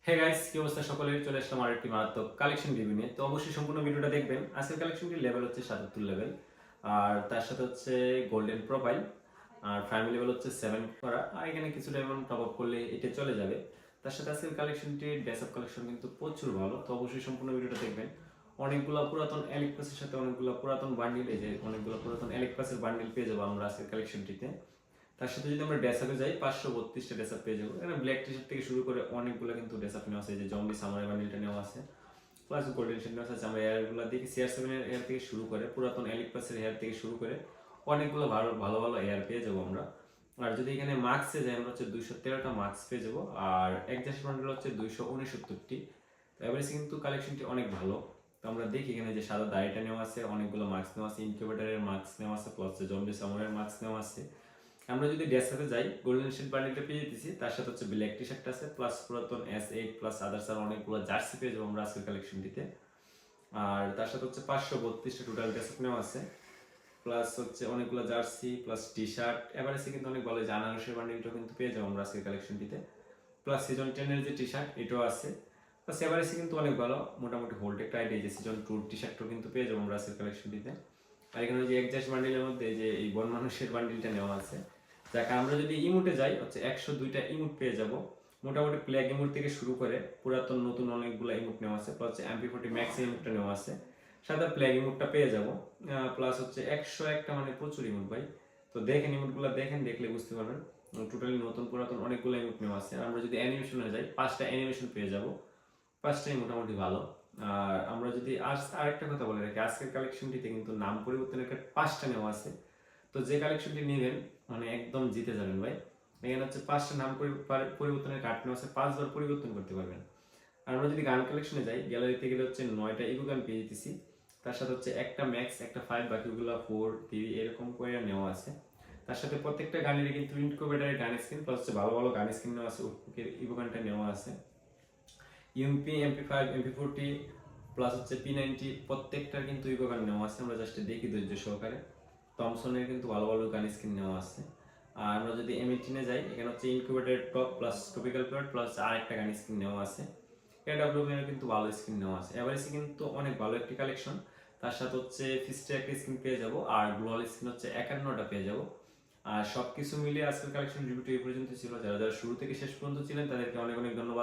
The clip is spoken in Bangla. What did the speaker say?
হে গাইস, কি অবস্থা সকলের? চলে আসলাম আরেকটি মারাত্মক কালেকশন রিভিউ নিয়ে। তো অবশ্যই সম্পূর্ণ ভিডিওটা দেখবেন। আজকের কালেকশনটির লেভেল হচ্ছে ৭৭ লেভেল, আর তার সাথে হচ্ছে গোল্ডেন প্রোফাইল, আর প্রাইম লেভেল হচ্ছে 7 করা, আর এখানে কিছুটা এমন টপ আপ করলে এটা চলে যাবে। তার সাথে আজকের কালেকশনটির ড্রেসআপ কালেকশন কিন্তু প্রচুর ভালো। তো অবশ্যই সম্পূর্ণ ভিডিওটা দেখবেন। অনেকগুলো পুরাতন এলিক পাসের সাথে অনেকগুলো পুরাতন বান্ডিল, এই যে অনেকগুলো পুরাতন এলিক পাসের বান্ডিল পেয়ে যাবো আমরা আজকের কালেকশনটিতে। তার সাথে যদি আমরা ড্রেসআপে যাই, 532টা ড্রেসআপ পেয়ে যাবো। এখানে ব্ল্যাক টি শার্ট থেকে শুরু করে অনেকগুলো কিন্তু ড্রেসআপ নেওয়া আছে। যে জম্বি সামুরাই বান্ডিলটা নেওয়া আছে, প্লাস গোল্ডেন শার্ট নেওয়া আছে। আমরা এয়ারগুলো দেখি CR7 এর এয়ার থেকে শুরু করে পুরাতন এলিক পাসের এয়ার থেকে শুরু করে অনেকগুলো ভালো ভালো ভালো এয়ার পেয়ে যাবো আমরা। আর যদি এখানে মার্কসে যাই, আমরা হচ্ছে 213টা মার্কস পেয়ে যাবো, আর একজাস্ট বান্ডিল হচ্ছে 269টি। তো এভারেজ কিন্তু কালেকশনটি অনেক ভালো। তো আমরা দেখি এখানে যে সাদা দাড়িটা নেওয়া আছে, অনেকগুলো মার্কস নেওয়া আছে, ইনকিউবেটরের মার্কস নেওয়া আছে, প্লাস জম্বি সামুরাইয়ের মার্কস নেওয়া আছে। আমরা যদি ড্রেসআপে যাই, গোল্ডেন শিট বান্ডিলটা পেয়ে যেতেছি, তার সাথে হচ্ছে ব্ল্যাক টি শার্ট আছে, প্লাস পুরাতন S8 প্লাস আদার্স আর অনেকগুলো জার্সি পেয়ে যাবো আমরা আজকের কালেকশনটিতে। আর তার সাথে হচ্ছে 532টা টোটাল ড্রেসআপ নেওয়া আছে, প্লাস হচ্ছে অনেকগুলো জার্সি প্লাস টি শার্ট। এভারেজে কিন্তু অনেক ভালো। জানারসের বান্ডিলটাও কিন্তু পেয়ে যাবো আমরা আজকের কালেকশনটিতে, প্লাস সিজন 10 এর যে টি শার্ট এটাও আছে। প্লাস এভারেজে কিন্তু অনেক ভালো, মোটামুটি হোল্ড একটা আইডিয়া। যে সিজন 2 টি শার্টটাও কিন্তু পেয়ে যাবো আমরা আজকের কালেকশনটিতে। আর এখানে যে একজাস্ট বান্ডিলের মধ্যে যে এই বন মানুষের বান্ডিলটা নেওয়া আছে। যাকে আমরা যদি ইমোটে যাই, হচ্ছে 102টা ইমোট পেয়ে যাব। মোটামুটি প্লেগ ইমোট থেকে শুরু করে পুরাতন নতুন অনেকগুলো ইমোট নেওয়া আছে, প্লাস MP40 ম্যাক্স ইমোটটা নেওয়া আছে, সাদা প্লেগ ইমোটটা পেয়ে যাব। প্লাস হচ্ছে 101টা, মানে প্রচুর ইমোট ভাই। তো দেখেন ইমোটগুলো, দেখেন, দেখলে বুঝতে পারবেন টোটালি নতুন পুরাতন অনেকগুলো ইমোট নেওয়া আছে। আর আমরা যদি অ্যানিমেশনে যাই, 5টা অ্যানিমেশন পেয়ে যাব, 5টাই মোটামুটি ভালো। আর আমরা যদি আরেকটা কথা বলে রাখি, আজকের কালেকশনটিতে কিন্তু নাম পরিবর্তনের 5টা নেওয়া আছে। তো যে কালেকশনটি নেবেন মানে একদম জিতে যাবেন ভাই। এখানে হচ্ছে 5টা নাম পরিবর্তনের কার্ড নেওয়া আছে, 5বার পরিবর্তন করতে পারবেন। আর আমরা যদি গান কালেকশনে যাই, গ্যালারিতে গেলে হচ্ছে 9টা ইগো গান পেয়ে যেতেছি। তার সাথে হচ্ছে একটা ম্যাক্স, একটা 5, বাকিগুলো 4, 3 এরকম করে নেওয়া আছে। তার সাথে প্রত্যেকটা গানের কিন্তু ইনকিউবেটরের গান স্কিন, প্লাস হচ্ছে ভালো ভালো গান স্কিন নেওয়া আছে, ইগো গানটা নেওয়া আছে। ইউএমপি, MP5, MP40 প্লাস হচ্ছে P90, প্রত্যেকটার কিন্তু ইগো গান নেওয়া আছে। আমরা জাস্ট দেখি ধৈর্য সহকারে। থমসনের কিন্তু ভালো ভালো গান স্কিন নেওয়া আছে। আর আমরা যদি M18 যাই, এখানে হচ্ছে incubator top plus topical plot plus আরেকটা গান স্কিন নেওয়া আছে। AWM এর কিন্তু ভালো স্কিন নেওয়া আছে। এভারেজে কিন্তু অনেক ভালো একটি কালেকশন। তার সাথে হচ্ছে ফিস্টে একটা স্কিন পেয়ে যাব, আর গ্লোয়াল স্কিন হচ্ছে 51টা পেয়ে যাব। আর সবকিছু মিলিয়ে আজকের কালেকশন রিভিউটি এই পর্যন্ত ছিল। যারা যারা শুরু থেকে শেষ পর্যন্ত ছিলেন তাদেরকে অনেক অনেক ধন্যবাদ।